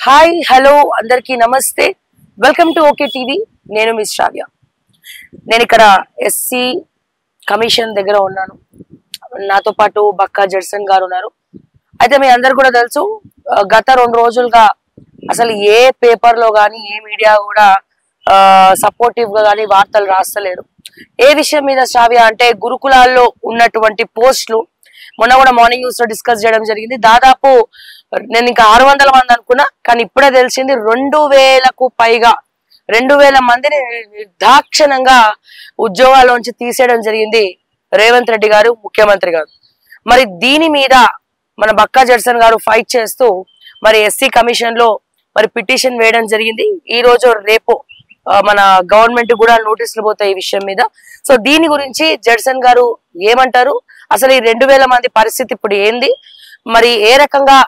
Hi hello అందరికీ నమస్తే. Welcome to okay TV. నేను మిస్ శ్రావ్య. నేను ఇక్కడ ఎస్సీ కమిషన్ దగ్గర ఉన్నాను. నాతో పాటు బక్కా జడ్సన్ గారు ఉన్నారు. అయితే మీ అందరు కూడా తెలుసు, గత 2 రోజులుగా అసలు ఏ పేపర్ లో గానీ ఏ మీడియా కూడా సపోర్టివ్ గా గానీ వార్తలు రాస్తలేరు. ఏ విషయం మీద శ్రావ్య అంటే గురుకులాల్లో ఉన్నటువంటి పోస్టులు మొన్న కూడా మార్నింగ్ న్యూస్ లో డిస్కస్ చేయడం జరిగింది. దాదాపు నేను ఇంకా 600 మంది అనుకున్నా, కానీ ఇప్పుడే తెలిసింది 2000కు పైగా 2000 మందిని నిర్దాక్షిణంగా ఉద్యోగాల్లోంచి తీసేయడం జరిగింది రేవంత్ రెడ్డి గారు, ముఖ్యమంత్రి గారు. మరి దీని మీద మన బక్కా జడ్సన్ గారు ఫైట్ చేస్తూ మరి ఎస్సీ కమిషన్ లో మరి పిటిషన్ వేయడం జరిగింది. ఈ రోజు రేపు మన గవర్నమెంట్ కూడా నోటీసులు పోతాయి ఈ విషయం మీద. సో దీని గురించి జడ్సన్ గారు ఏమంటారు, అసలు ఈ 2000 మంది పరిస్థితి ఇప్పుడు ఏంది, మరి ఏ రకంగా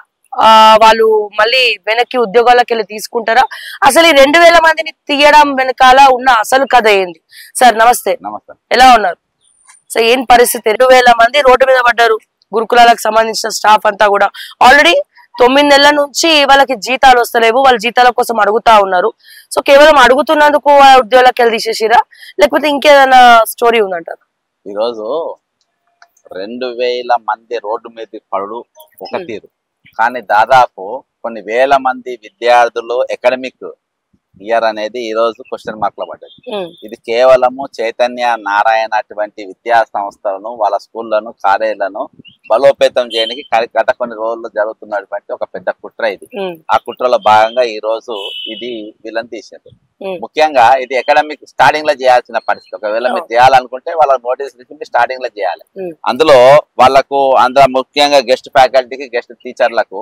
వాళ్ళు మళ్ళీ వెనక్కి ఉద్యోగాలకు వెళ్ళి తీసుకుంటారా, అసలు ఈ 2000 మందిని తీయడం వెనకాల ఉన్న అసలు కథ ఏంది? సార్ నమస్తే. నమస్తే. ఎలా ఉన్నారు? సో ఏం పరిస్థితి? 2000 మంది రోడ్డు మీద పడ్డారు. గురుకులాలకు సంబంధించిన స్టాఫ్ అంతా కూడా ఆల్రెడీ 9 నెలల నుంచి వాళ్ళకి జీతాలు వస్తలేవు, వాళ్ళ జీతాల కోసం అడుగుతా ఉన్నారు. సో కేవలం అడుగుతున్నందుకు ఉద్యోగాలకు వెళ్ళి తీసేసిరా, లేకపోతే ఇంకేదైనా స్టోరీ ఉందంటారు? ఈరోజు 2000 మంది రోడ్డు మీద పడు ఒక తీరు, కానీ దాదాపు కొన్ని వేల మంది విద్యార్థులు అకాడమిక్ ఇయర్ అనేది ఈ రోజు క్వశ్చన్ మార్క్ లో పడ్డది. ఇది కేవలము చైతన్య నారాయణ అటువంటి విద్యా సంస్థలను, వాళ్ళ స్కూళ్లను, కాలేజీలను బలోపేతం చేయడానికి గత కొన్ని రోజుల్లో జరుగుతున్నటువంటి ఒక పెద్ద కుట్ర ఇది. ఆ కుట్రలో భాగంగా ఈ రోజు ఇది వీళ్ళని తీసింది. ముఖ్యంగా ఇది అకాడమిక్ స్టార్టింగ్ లో చేయాల్సిన పరిస్థితి. ఒకవేళ మీరు చేయాలనుకుంటే వాళ్ళ నోటీస్ ఇచ్చి స్టార్టింగ్ లో చేయాలి. అందులో అందులో ముఖ్యంగా గెస్ట్ ఫ్యాకల్టీకి, గెస్ట్ టీచర్లకు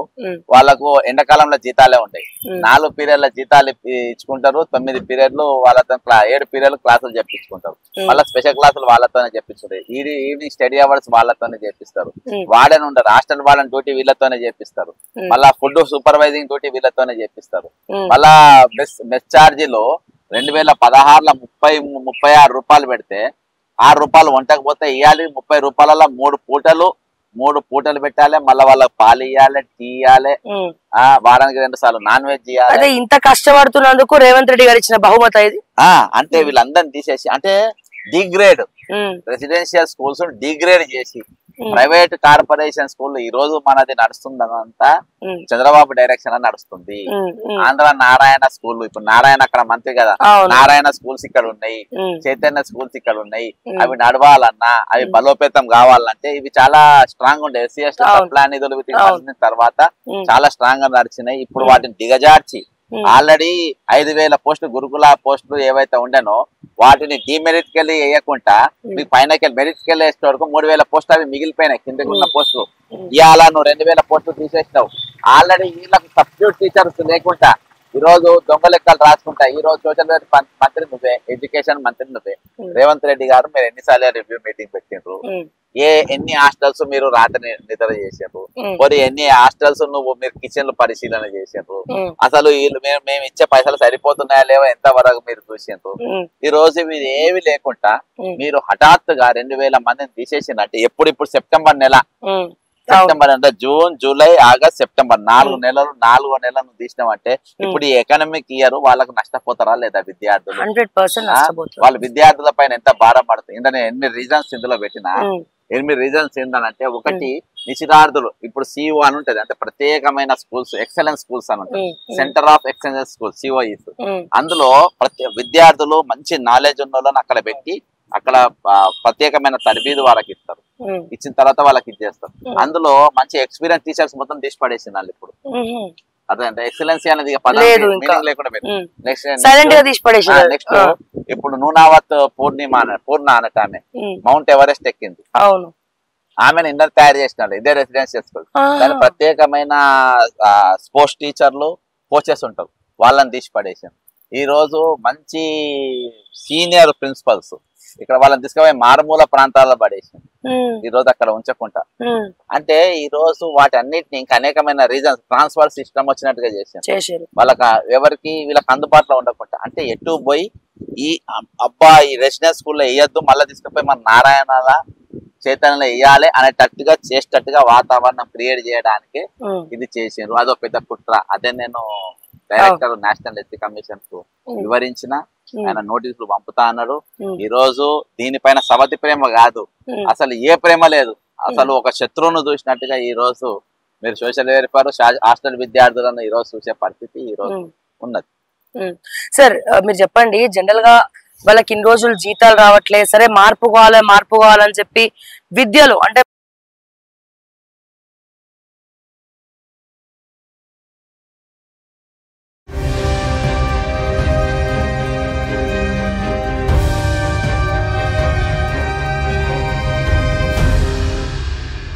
వాళ్ళకు ఎండాకాలంలో జీతాలే ఉంటాయి. 4 పీరియడ్ల జీతాలు ఇచ్చుకుంటారు, 9 పీరియడ్లు వాళ్ళతో 7 పీరియడ్లు క్లాసులు చెప్పించుకుంటారు. మళ్ళీ స్పెషల్ క్లాసులు వాళ్ళతోనే చెప్పించుకుంటారు. ఈవినింగ్ స్టడీ అవర్స్ వాళ్ళతోనే చేపిస్తారు. వార్డెన్ ఉంటారు, హాస్టల్ వార్డెన్ డ్యూటీ వీళ్ళతోనే చేపిస్తారు. మళ్ళా ఫుడ్ సూపర్వైజింగ్ డ్యూటీ వీళ్ళతోనే చేపిస్తారు. మళ్ళా మెస్ ఛార్జీలు 2016లో 36 రూపాయలు పెడితే 6 రూపాయలు వంటకు పోతే ఇవ్వాలి. 30 రూపాయలలో 3 పూటలు పెట్టాలి. మళ్ళీ వాళ్ళకి పాలు ఇవ్వాలి, టీ ఇవ్వాలి, వారానికి 2 సార్లు నాన్ వెజ్ ఇవ్వాలి. ఇంత కష్టపడుతున్నందుకు రేవంత్ రెడ్డి గారు ఇచ్చిన బహుమతి ఇది. అంటే వీళ్ళందరినీ తీసేసి, అంటే డిగ్రేడ్ రెసిడెన్షియల్ స్కూల్స్ డిగ్రేడ్ చేసి ప్రైవేట్ కార్పొరేషన్ స్కూల్ ఈ రోజు మనది నడుస్తుందంతా చంద్రబాబు డైరెక్షన్ అని నడుస్తుంది. ఆంధ్ర నారాయణ స్కూల్, ఇప్పుడు నారాయణ అక్కడ మంత్రి కదా, నారాయణ స్కూల్స్ ఇక్కడ ఉన్నాయి, చైతన్య స్కూల్స్ ఇక్కడ ఉన్నాయి. అవి నడవాలన్నా, అవి బలోపేతం కావాలంటే ఇవి చాలా స్ట్రాంగ్ ఉండే ఎస్సీ ఎస్టీ ప్లాన్ నిధులు వీటిని తర్వాత చాలా స్ట్రాంగ్ గా నడిచినాయి. ఇప్పుడు వాటిని దిగజార్చి ఆల్రెడీ 5000 పోస్టులు గురుకుల పోస్టులు ఏవైతే ఉండేనో వాటిని డిమెరిట్ కెళ్ళి వేయకుండా మీకు పైనకి మెరిట్ కెళ్ళి వేసే వరకు 3000 పోస్టులు అవి మిగిలిపోయినాయి. కిందకి ఉన్న పోస్టులు ఇవాళ నువ్వు 2000 పోస్టులు తీసేసినావు. ఆల్రెడీ వీళ్ళకు సబ్స్టిట్యూట్ టీచర్స్ లేకుండా ఈ రోజు దొంగ లెక్కలు రాసుకుంటా. ఈ రోజు సోషల్ మంత్రి నువ్వే, ఎడ్యుకేషన్ మంత్రి నువ్వే. రేవంత్ రెడ్డి గారు మీరు ఎన్నిసార్లు రివ్యూ మీటింగ్ పెట్టిండ్రు, ఎన్ని హాస్టల్స్ మీరు రాత్రి నిద్ర చేసారు, మరి ఎన్ని హాస్టల్స్ మీరు కిచెన్లు పరిశీలన చేసారు, అసలు వీళ్ళు మేము ఇచ్చే పైసలు సరిపోతున్నాయా లేవో ఎంత వరకు మీరు చూసిండ్రు. ఈ రోజు మీరు ఏవి లేకుండా మీరు హఠాత్తుగా 2000 మందిని తీసేసిందంటే ఇప్పుడు సెప్టెంబర్ నెల, సెప్టెంబర్ అంటే జూన్, జూలై, ఆగస్ట్, సెప్టెంబర్ 4 నెలలు, 4వ నెలను తీసినామంటే ఇప్పుడు ఈ ఎకనామిక్ ఇయర్ వాళ్ళకు నష్టపోతారా లేదా విద్యార్థులు? 100% వాళ్ళ విద్యార్థుల పైన ఎంత భారం పడుతుంది. ఇందులో ఎన్ని రీజన్స్ ఇందులో పెట్టినా 8 రీజన్స్ ఏంటంటే, ఒకటి నిశితార్థులు. ఇప్పుడు సిఓ అని ఉంటది, అంటే ప్రత్యేకమైన స్కూల్స్, ఎక్సలెన్స్ స్కూల్స్ అని ఉంటుంది, centre of excellence school COEs. అందులో విద్యార్థులు మంచి నాలెడ్జ్ ఉన్న వాళ్ళని అక్కడ పెట్టి అక్కడ ప్రత్యేకమైన తరబీదు వాళ్ళకి ఇస్తారు. ఇచ్చిన తర్వాత వాళ్ళకి ఇచ్చేస్తారు. అందులో మంచి ఎక్స్పీరియన్స్ టీచర్స్ మొత్తం తీసి పడేసింది వాళ్ళు ఇప్పుడు. అదే అంటే ఎక్సలెన్సీ అనేది లేకుండా నెక్స్ట్ ఇప్పుడు నూనావత్ పూర్ణ అనట ఆమె మౌంట్ ఎవరెస్ట్ ఎక్కింది. ఆమెను ఇంటర్ తయారు చేసినాడు, ఇదే రెసిడెన్షియల్ స్కూల్. దాని ప్రత్యేకమైన స్పోర్ట్స్ టీచర్లు, కోచెస్ ఉంటారు, వాళ్ళని తీసి పడేసాను. ఈ రోజు మంచి సీనియర్ ప్రిన్సిపల్స్ ఇక్కడ వాళ్ళని తీసుకుపోయి మారుమూల ప్రాంతాల్లో పడేసింది. ఈ రోజు అక్కడ ఉంచకుండా, అంటే ఈ రోజు వాటి అన్నిటిని ఇంకా అనేకమైన రీజన్స్, ట్రాన్స్ఫర్ సిస్టమ్ వచ్చినట్టుగా చేశారు. వాళ్ళకి ఎవరికి వీళ్ళకి అందుబాటులో ఉండకుండా, అంటే ఎటు పోయి ఈ ఈ రెసిడెన్స్ స్కూల్లో వేయద్దు, మళ్ళీ తీసుకుపోయి మన నారాయణల చైతన్యంలో వేయాలి అనేటట్టుగా చేసేటట్టుగా వాతావరణం క్రియేట్ చేయడానికి ఇది చేసిండ్రు. అదో పెద్ద కుట్ర. అదే నేను డైరెక్టర్ నేషనల్ ఎస్సీ కమిషన్ కు వివరించిన ఆయన నోటీసులు పంపుతా అన్నాడు. ఈ రోజు దీనిపైన సవతి ప్రేమ కాదు, అసలు ఏ ప్రేమ లేదు, అసలు ఒక శత్రువును చూసినట్టుగా ఈ రోజు మీరు సోషల్ వెల్ఫేర్ హాస్టల్ విద్యార్థులను ఈ రోజు చూసే పరిస్థితి ఈ రోజు ఉన్నది. సార్ మీరు చెప్పండి, జనరల్ గా వాళ్ళకి ఇన్ని రోజులు జీతాలు రావట్లేదు, సరే మార్పు కావాలని చెప్పి విద్యలో అంటే